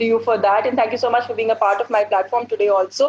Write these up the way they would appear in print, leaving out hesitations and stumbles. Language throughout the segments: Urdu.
to you for that and thank you so much for being a part of my platform today also.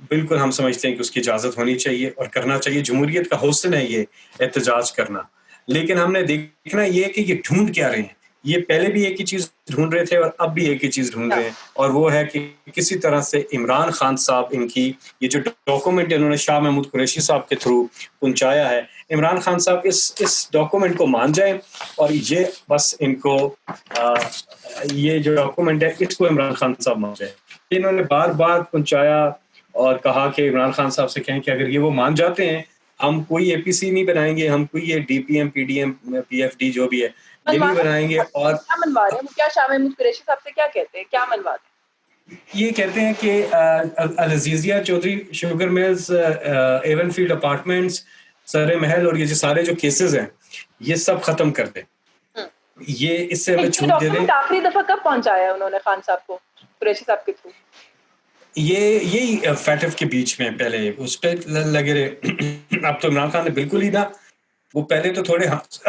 بالکل ہم سمجھتے ہیں کہ اس کی اجازت ہونی چاہیے اور کرنا چاہیے. جمہوریت کا حسن ہے یہ احتجاج کرنا. لیکن ہم نے دیکھنا یہ کہ یہ ڈھونڈ کیا رہے ہیں. یہ پہلے بھی ایک ہی چیز ڈھونڈ رہے تھے اور اب بھی ایک ہی چیز ڈھونڈ رہے ہیں, اور وہ ہے کہ کسی طرح سے عمران خان صاحب ان کی یہ جو ڈاکومنٹ انہوں نے شاہ محمود قریشی صاحب کے تھرو پہنچایا ہے, عمران خان صاحب اس ڈاکومنٹ کو مان جائیں اور یہ بس ان کو یہ جو ڈاکومنٹ ہے اس کو عمران خان صاحب مان جائیں. انہوں نے بار بار پہنچایا اور کہا کہ عمران خان صاحب سے کہیں کہ اگر یہ وہ مان جاتے ہیں ہم کوئی اے پی سی نہیں بنائیں گے, ہم کوئی یہ D P M P D M P F D جو بھی ہے یہ نہیں بنائیں گے. اور کیا منوا رہے ہیں وہ, کیا شاہ محمود قریشی صاحب سے کیا کہتے ہیں, کیا منوا رہے ہیں؟ یہ کہتے ہیں کہ Al Azizia Chaudhry sugar mills, Avenfield apartments, Surrey Mahal اور یہ جو سارے جو کیسز ہیں یہ سب ختم کر دیں, یہ اس سے ہمیں چھوٹ دے دیں. آخری دفعہ کب پہنچایا ہے انہوں نے خان صاحب کو قریشی صاحب کے تھرو؟ یہی فیٹف کے بیچ میں پہلے اس پہ لگے رہے. اب تو عمران خان نے بالکل ہی نہ, وہ پہلے تو تھوڑے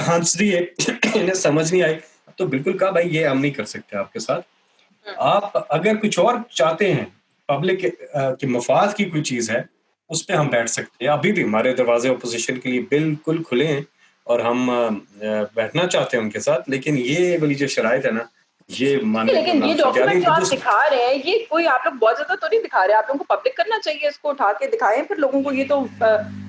ہنس دیے, انہیں سمجھ نہیں آئی, اب تو بالکل کہا بھائی یہ ہم نہیں کر سکتے آپ کے ساتھ. آپ اگر کچھ اور چاہتے ہیں پبلک کے مفاد کی کوئی چیز ہے اس پہ ہم بیٹھ سکتے ہیں. ابھی بھی ہمارے دروازے اپوزیشن کے لیے بالکل کھلے ہیں اور ہم بیٹھنا چاہتے ہیں ان کے ساتھ, لیکن یہ والی جو شرائط ہے نا یہ ماننے کو لیکن یہ ڈاکومنٹ جو آپ دکھا رہے ہیں یہ کوئی آپ لوگ بہت زیادہ تو نہیں دکھا رہے, آپ لوگوں کو پبلک کرنا چاہیے, اس کو اٹھا کے دکھائیں پھر لوگوں کو. یہ تو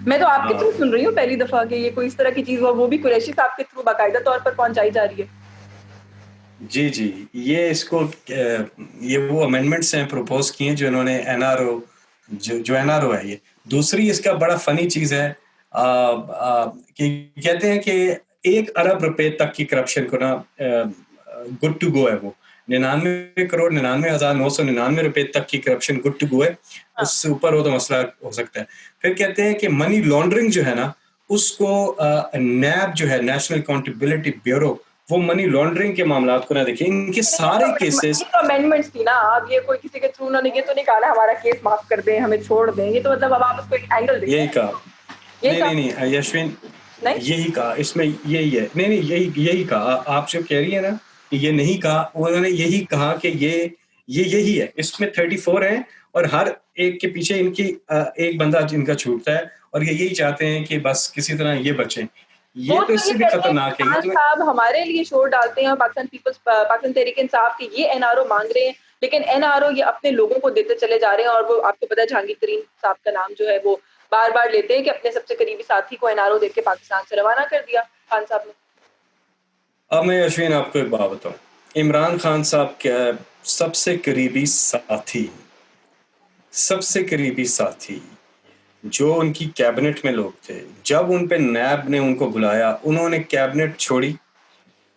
میں تو آپ کے تھرو سن رہی ہوں پہلی دفعہ کہ یہ کوئی اس طرح کی چیز ہو, وہ بھی قریشی صاحب کے تھرو باقاعدہ طور پر پہنچائی جا رہی ہے. جی جی, یہ اس کو یہ وہ امینڈمنٹس ہیں پروپوز کیے ہیں جو انہوں نے این آر او جو این آر او ہے. یہ دوسری اس کا بڑا فنی چیز ہے کہ کہتے ہیں کہ 1 ارب روپے تک کی کرپشن کو نا گڈ ٹو گو ہے, وہ 99,99,999 روپے تک کی کرپشن گڈ ٹو گو ہے, اس سے اوپر ہو تو مسئلہ ہو سکتا ہے. پھر کہتے ہیں کہ منی لانڈرنگ جو ہے نا اس کو نیب جو ہے نیشنل اکاؤنٹیبلٹی بیورو وہ منی لانڈرنگ کے معاملات کو نہ دیکھیں. ان کے سارے کیسز امینڈمنٹس تھی نا, اب یہ کوئی کسی کے تھرو انہوں نے یہ تو نہیں کہا ہمارا کیس معاف کر دیں ہمیں چھوڑ دیں, یہ تو مطلب اب آپ اس کو ایک اینگل دیکھیں. یہی کہا نہیں یشوین, یہی کہا اس میں یہی ہے. نہیں یہی کہا آپ جو کہہ رہی ہیں نا یہ نہیں کہا, انہوں نے یہی کہا کہ یہ یہی ہے. اس میں 34 ہیں اور ہر ایک کے پیچھے ان کی ایک بندہ جن کا چھوٹتا ہے اور یہ یہی چاہتے ہیں کہ بس کسی طرح یہ بچیں. یہ تو اس سے بھی خطرناک ہے. خان صاحب ہمارے لیے شور ڈالتے ہیں پاکستان تحریک انصاف کی یہ این آر او مانگ رہے ہیں, لیکن این آر او یہ اپنے لوگوں کو دیتے چلے جا رہے ہیں. اور وہ آپ کو پتا ہے جہانگیر ترین صاحب کا نام جو ہے وہ بار بار لیتے ہیں کہ اپنے سب سے قریبی ساتھی کو این آر او دے کے پاکستان سے روانہ کر دیا خان صاحب نے. اب میں اشوین آپ کو ایک بات بتاؤں, عمران خان صاحب کے سب سے قریبی ساتھی جو ان کی کیبنٹ میں لوگ تھے, جب ان پہ نیب نے ان کو بلایا انہوں نے کیبنٹ چھوڑی,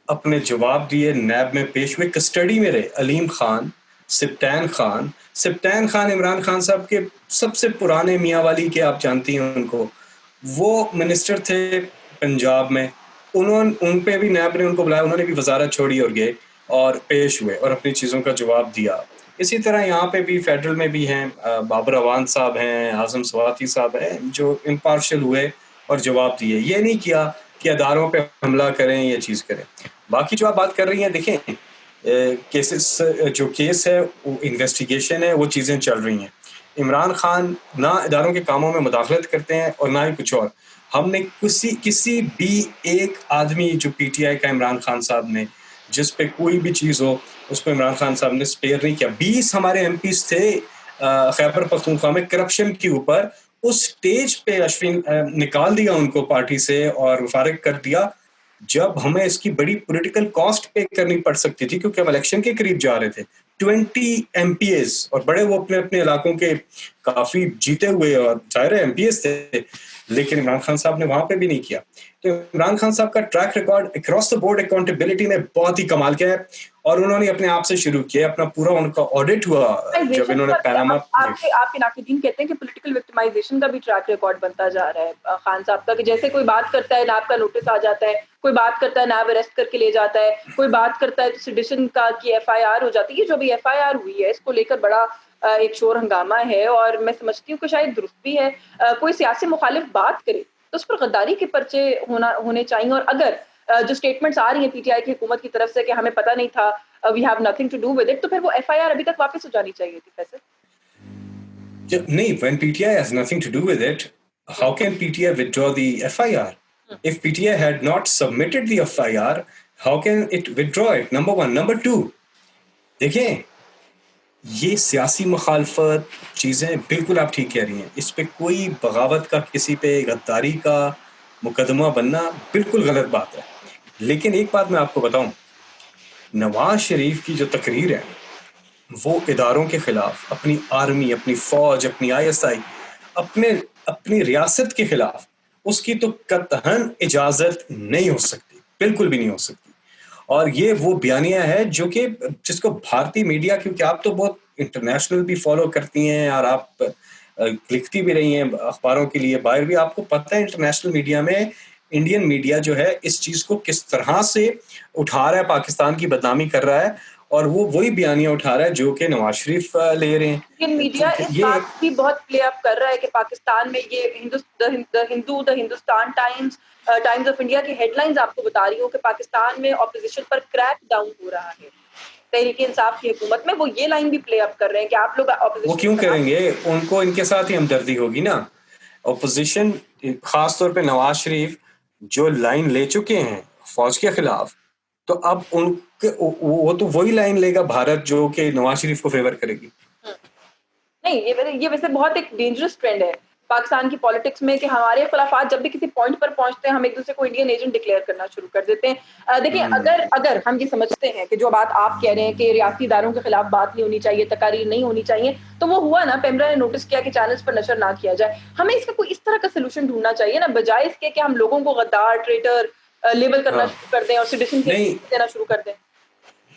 اپنے جواب دیے, نیب میں پیش ہوئے, کسٹڈی میں رہے. علیم خان, سبطین خان عمران خان صاحب کے سب سے پرانے میاں والی کے, آپ جانتی ہیں ان کو, وہ منسٹر تھے پنجاب میں. ان پہ بھی نیب نے ان کو بلایا, انہوں نے بھی وزارت چھوڑی اور گئے اور پیش ہوئے اور اپنی چیزوں کا جواب دیا. اسی طرح یہاں پہ بھی فیڈرل میں بھی ہیں, بابر اوان صاحب ہیں, اعظم سواتی صاحب ہیں, جو امپارشل ہوئے اور جواب دیے. یہ نہیں کیا کہ اداروں پہ حملہ کریں یا چیز کریں. باقی جو آپ بات کر رہی ہیں دیکھیں کیسز جو کیس ہے وہ انویسٹیگیشن ہے, وہ چیزیں چل رہی ہیں. عمران خان نہ اداروں کے کاموں میں مداخلت کرتے ہیں اور نہ ہی کچھ اور. ہم نے کسی بھی ایک آدمی جو پی ٹی آئی کا عمران خان صاحب نے جس پہ کوئی بھی چیز ہو اس پہ عمران خان صاحب نے سپیئر نہیں کیا. 20 ہمارے ایم پیز تھے خیبر پختونخوا میں کرپشن کے اوپر, اس سٹیج پہ اشوین نکال دیا ان کو پارٹی سے اور فارغ کر دیا جب ہمیں اس کی بڑی پولیٹیکل کاسٹ پے کرنی پڑ سکتی تھی, کیونکہ ہم الیکشن کے قریب جا رہے تھے. 20 ایم پی ایز اور بڑے وہ اپنے علاقوں کے کافی جیتے ہوئے اور ظاہر ایم پی ایز تھے, لیکن عمران خان صاحب نے وہاں پہ بھی نہیں کیا. تو عمران خان صاحب کا track record across the board accountability میں بہت ہی کمال کیا ہے, اور انہوں نے اپنے آپ سے شروع کیا, اپنا پورا ان کا آڈٹ ہوا جب انہوں نے پیناما. آپ کے ناقدین کہتے ہیں کہ پولیٹیکل وکٹمائزیشن کا بھی ٹریک ریکارڈ بنتا جا رہا ہے خان صاحب کا, کہ جیسے کوئی بات کرتا ہے نیب کا نوٹس آ جاتا ہے, کوئی بات کرتا ہے نیب اریسٹ کر کے لے جاتا ہے, کوئی بات کرتا ہے تو سیڈیشن کا کی ایف آئی آر ہو جاتی ہے. یہ جو بھی ایف آئی آر ہوئی ہے اس کو لے کر بڑا ایک شور ہنگامہ ہے, اور میں سمجھتی ہوں کہ شاید درست بھی ہے. کوئی سیاسی مخالف بات کرے تو اس پر غداری کے پرچے ہونے چاہیے, اور اگر جو اسٹیٹمنٹس آ رہی ہیں پی ٹی آئی کی حکومت کی طرف سے کہ ہمیں پتہ نہیں تھا, we have nothing to do with it, تو پھر وہ ایف آئی آر ابھی تک واپس ہو جانی چاہیے تھی. نہیں, when PTI has nothing to do with it, how can PTI withdraw the FIR? If PTI had not submitted the FIR, how can it withdraw it? Number one. Number two, دیکھیں یہ سیاسی مخالفت چیزیں بالکل آپ ٹھیک کہہ رہی ہیں, اس پہ کوئی بغاوت کا, کسی پہ غداری کا مقدمہ بننا بالکل غلط بات ہے. لیکن ایک بات میں آپ کو بتاؤں, نواز شریف کی جو تقریر ہے وہ اداروں کے خلاف, اپنی آرمی, اپنی فوج, اپنی ISI, اپنی ریاست کے خلاف, اس کی تو قطعاً اجازت نہیں ہو سکتی, بالکل بھی نہیں ہو سکتی. اور یہ وہ بیانیہ ہے جو کہ جس کو بھارتی میڈیا, کیونکہ آپ تو بہت انٹرنیشنل بھی فالو کرتی ہیں اور آپ لکھتی بھی رہی ہیں اخباروں کے لیے باہر بھی, آپ کو پتہ ہے انٹرنیشنل میڈیا میں انڈین میڈیا جو ہے اس چیز کو کس طرح سے اٹھا رہا ہے, پاکستان کی بدنامی کر رہا ہے, اور وہ وہی بیانیہ اٹھا رہا ہے جو کہ نواز شریف لے رہے ہیں. لیکن میڈیا اس بات بھی بہت پلے اپ کر رہا ہے کہ پاکستان میں یہ ہندوستان ٹائمز آف انڈیا کی ہیڈ لائنز آپ کو بتا رہی ہوں کہ پاکستان میں اپوزیشن پر کریک ڈاؤن ہو رہا ہے تحریک انصاف کی حکومت میں. وہ یہ لائن بھی پلے اپ کر رہے ہیں کہ آپ لوگ اپوزیشن, وہ کیوں کریں گے, ان کو ان کے ساتھ ہی ہمدردی ہوگی نا. اپوزیشن خاص طور پہ نواز شریف جو لائن لے چکے ہیں فوج کے خلاف, تو اب ان وہ تو وہی لائن لے گا بھارت جو کہ نواز شریف کو فیور کرے گی. نہیں, یہ ویسے بہت ایک ڈینجرس ٹرینڈ ہے پاکستان کی پالیٹکس میں کہ ہمارے اختلافات جب بھی کسی پوائنٹ پر پہنچتے ہیں ہم ایک دوسرے کو انڈین ایجنٹ ڈکلیئر کرنا شروع کر دیتے ہیں. دیکھیں اگر ہم یہ سمجھتے ہیں کہ جو بات آپ کہہ رہے ہیں کہ ریاستی اداروں کے خلاف بات نہیں ہونی چاہیے, تقاریر نہیں ہونی چاہیے, تو وہ ہوا نا, پیمرا نے نوٹس کیا کہ چینلز پر نشر نہ کیا جائے. ہمیں اس کا کوئی اس طرح کا سولوشن ڈھونڈنا چاہیے نا, بجائے اس کے کہ ہم لوگوں کو غدار, ٹریٹر لیبل کرنا شروع کر دیں اور سٹیزن دینا شروع کر دیں.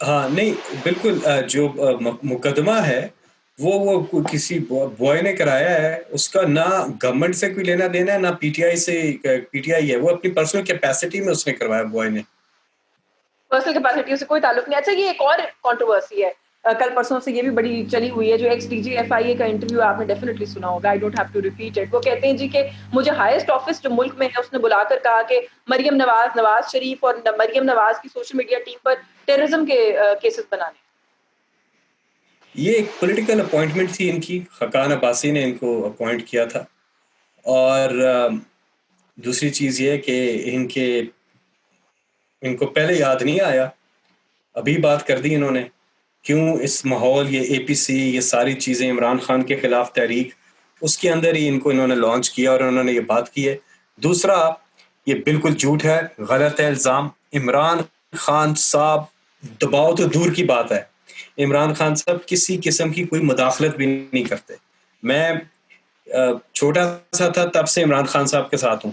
ہاں نہیں بالکل, جو مقدمہ ہے وہ کسی بوائے نے کرایا ہے, اس کا نہ گورنمنٹ سے کوئی لینا دینا ہے, نہ PTI سے. PTI ہے وہ اپنی پرسنل کیپیسٹی میں اس نے کروایا, بوائے نے. پرسنل کیپیسٹی سے کوئی تعلق نہیں. اچھا, یہ ایک اور کنٹروورسی ہے, کل پرسوں سے یہ بھی بڑی چلی ہوئی ہے, جو ایکس DG FIA کا انٹرویو آپ نے ڈیفینیٹلی سنا ہوگا, I don't have to repeat it. وہ کہتے ہیں جی کہ مجھے ہائیسٹ آفس جو ملک میں ہے اس نے بلا کر کہا کہ مریم نواز, نواز شریف اور مریم نواز کی سوشل میڈیا ٹیم پر ٹیررزم کے کیسز بنانے. یہ ایک پولیٹیکل اپوائنٹمنٹ تھی ان کی, خاقان عباسی نے ان کو اپوائنٹ کیا تھا. اور دوسری چیز یہ کہ ان کو پہلے یاد نہیں آیا, ابھی بات کر دی انہوں نے. کیوں اس ماحول, یہ APC, یہ ساری چیزیں, عمران خان کے خلاف تحریک, اس کے اندر ہی ان کو انہوں نے لانچ کیا اور انہوں نے یہ بات کی ہے. دوسرا, یہ بالکل جھوٹ ہے, غلط ہے الزام. عمران خان صاحب دباؤ تو دور کی بات ہے, عمران خان صاحب کسی قسم کی کوئی مداخلت بھی نہیں کرتے. میں چھوٹا سا تھا تب سے عمران خان صاحب کے ساتھ ہوں,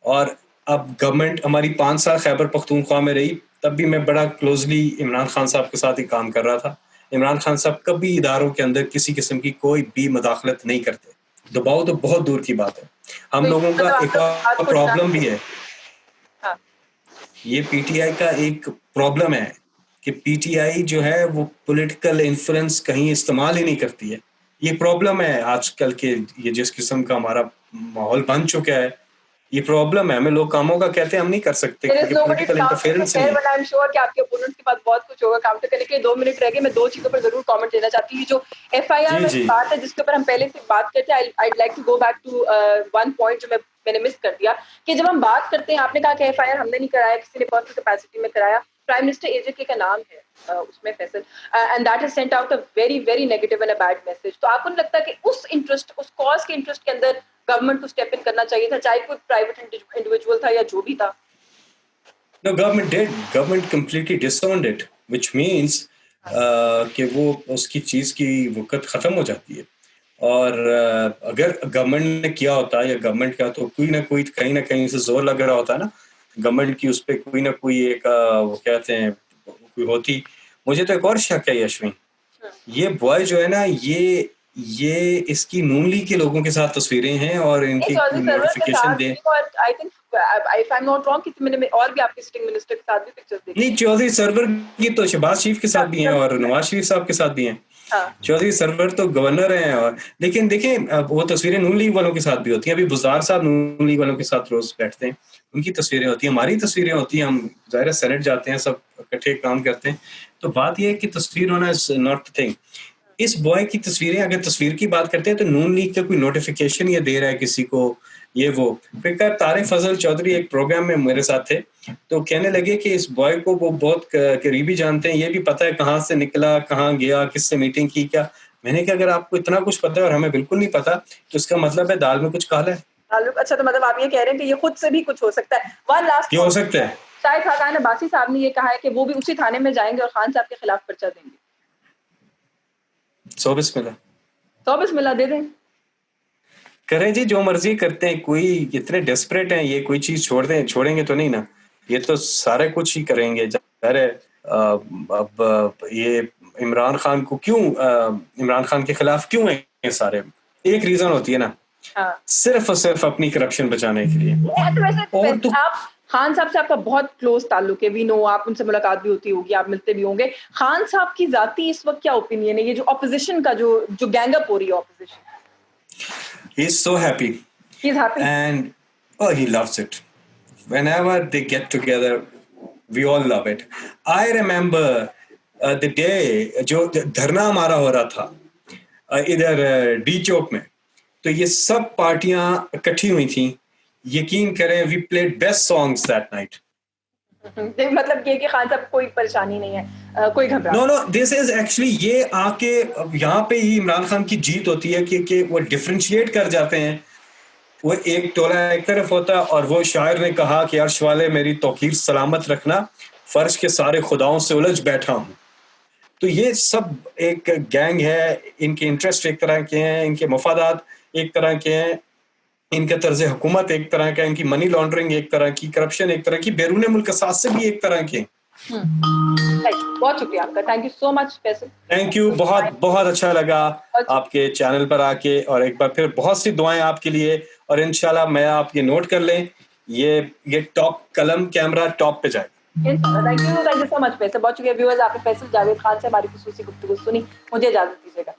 اور اب گورنمنٹ ہماری 5 سال خیبر پختونخوا میں رہی, تب بھی میں بڑا کلوزلی عمران خان صاحب کے ساتھ ہی کام کر رہا تھا. عمران خان صاحب کبھی اداروں کے اندر کسی قسم کی کوئی بھی مداخلت نہیں کرتے. دباؤ تو بہت دور کی بات ہے. ہم لوگوں کا ایک اور پرابلم بھی ہے, یہ PTI کا ایک پرابلم ہے کہ PTI جو ہے وہ پولیٹیکل انفلوئنس کہیں استعمال ہی نہیں کرتی ہے. یہ پرابلم ہے آج کل کے, یہ جس قسم کا ہمارا ماحول بن چکا ہے, یہ پرابلم ہے. ہمیں لوگ کاموں کا کہتے ہیں, ہم نہیں کر سکتے کیونکہ پولیٹیکل انٹرفیئرنس نہیں ہے. کہ آپ کے اپوننٹ کے پاس بہت کچھ ہوگا کاؤنٹر کرنے کے لیے. 2 منٹ رہ گئے, میں 2 چیزوں پر ضرور کامنٹ دینا چاہتی ہوں. جو FIR میں بات ہے جس کے اوپر ہم پہلے سے بات کرتے ہیں, I'd like to go back to one point جو میں نے مس کر دیا, کہ جب ہم بات کرتے ہیں, آپ نے کہا کہ FIR ہم نے نہیں کرایا, کسی نے پرسنل کیپیسٹی میں کرایا. پرائم منسٹر AJK کا نام ہے اس میں Faisal, and that has sent out a very very negative and a bad message. تو آپ کو نہیں لگتا کہ اس انٹرسٹ, اس کاز کے انٹرسٹ کے اندر گورنمنٹ کو اسٹیپ ان کرنا چاہیے تھا, چاہے کوئی پرائیویٹ انڈیویجول تھا یا جو بھی تھا؟ No, government did. Government completely disowned it, which means کہ وہ اس کی چیز کی وقت ختم ہو جاتی ہے. اور اگر گورنمنٹ نے کیا ہوتا یا گورنمنٹ کا, تو کوئی نہ کوئی کہیں نہ کہیں سے زور لگ رہا ہوتا نا گورنمنٹ کی, اس پہ کوئی نہ کوئی ایک وہ کہتے ہیں کوئی ہوتی. مجھے تو ایک اور شک ہے یشوین, یہ بوائے جو ہے نا, یہ اس کی نون لیگ کے لوگوں کے ساتھ تصویریں ہیں اور ان کی نوٹیفیکیشن دیں. نہیں, چودھری سرور کی تو شہباز شریف کے ساتھ بھی ہیں اور نواز شریف صاحب کے ساتھ بھی ہیں. چودھری سرور تو گورنر ہیں, اور لیکن دیکھیں وہ تصویریں نون لیگ والوں کے ساتھ بھی ہوتی ہیں. ابھی بزدار صاحب نون لیگ والوں کے ساتھ روز بیٹھتے ہیں, ان کی تصویریں ہوتی ہیں, ہماری تصویریں ہوتی ہیں. ہم ظاہر سینٹ جاتے ہیں, سب اکٹھے کام کرتے ہیں. تو بات یہ ہے کہ تصویر ہونا از ناٹ تھنگ. اس بوائے کی تصویریں, اگر تصویر کی بات کرتے ہیں تو نون لیگ کا کوئی نوٹیفیکیشن یہ دے رہا ہے کسی کو, یہ وہ. پھر طارق فضل چودھری ایک پروگرام میں میرے ساتھ تھے, تو کہنے لگے کہ اس بوائے کو وہ بہت قریبی جانتے ہیں, یہ بھی پتہ ہے کہاں سے نکلا, کہاں گیا, کس سے میٹنگ کی, کیا. میں نے کہا اگر آپ کو اتنا کچھ پتہ ہے اور ہمیں بالکل نہیں پتا تو اس کا مطلب ہے دال میں کچھ کالا ہے. اچھا, تو مطلب آپ یہ کہہ رہے ہیں کہ یہ خود سے بھی کچھ ہو سکتا ہے. ون لاسٹ یہ ہو سکتا ہے. شاہد خاقان عباسی صاحب نے یہ کہا ہے کہ وہ بھی اسی تھانے میں جائیں گے اور خان صاحب کے خلاف پرچہ دیں گے. 100 بسم اللہ. 100 بسم اللہ دے دیں. کریں جی, جو مرضی کرتے ہیں, کوئی اتنے ڈیسپریٹ ہیں, یہ کوئی چیز چھوڑیں گے تو نہیں نا, یہ تو سارے کچھ ہی کریں گے. اب یہ عمران خان کو کیوں, عمران خان کے خلاف کیوں ہیں یہ سارے, ایک ریزن ہوتی ہے نا, صرف اور صرف اپنی کرپشن بچانے کے لیے. اور تو خان صاحب سے آپ کا بہت کلوز تعلق ہے, وی نو, آپ ان سے ملاقات بھی ہوتی ہوگی, آپ ملتے بھی ہوں گے. خان صاحب کی ذاتی اس وقت کیا اوپینین ہے, یہ جو اپوزیشن کا جو گینگ اپ ہو رہی ہے opposition? He is so happy. He's happy. And he loves it. Whenever they get together, we all love it. I remember the day جو دھرنا ہمارا ہو رہا تھا ادھر ڈی چوک میں, تو یہ سب پارٹیاں اکٹھی ہوئی تھیں. یقین کریں, we played best songs that night. مطلب یہ کہ خان صاحب کوئی پریشانی نہیں ہے, کوئی گھبراہٹ. No, this is actually, یہ آ کے یہاں پہ ہی عمران خان کی جیت ہوتی ہے کہ وہ ڈفرینشیٹ کر جاتے ہیں. وہ ایک ٹولہ ایک طرف ہوتا ہے, اور وہ شاعر نے کہا کہ عرش والے میری توقیر سلامت رکھنا, فرش کے سارے خداؤں سے الجھ بیٹھا ہوں. تو یہ سب ایک گینگ ہے, ان کے انٹرسٹ ایک طرح کے ہیں, ان کے مفادات ایک طرح کے ہیں, ان کا طرز حکومت ایک طرح کا, ان کی منی لانڈرنگ ایک طرح کی, کرپشن ایک طرح کی, بیرون ملک اثاث سے بھی ایک طرح کے. بہت شکریہ آپ کا, thank you so much Faisal. Thank you, بہت بہت اچھا لگا آپ کے چینل پر آ کے, اور ایک بار پھر بہت سی دعائیں آپ کے لیے, اور انشاءاللہ میں آپ یہ نوٹ کر لیں, یہ ٹاپ قلم کیمرہ ٹاپ پہ جائے. تھینک یو سو مچ فیصل. بہت شکریہ ویورز, آپ نے فیصل جاوید خان سے ہماری خصوصی گفتگو سنی. مجھے اجازت دیجیے گا.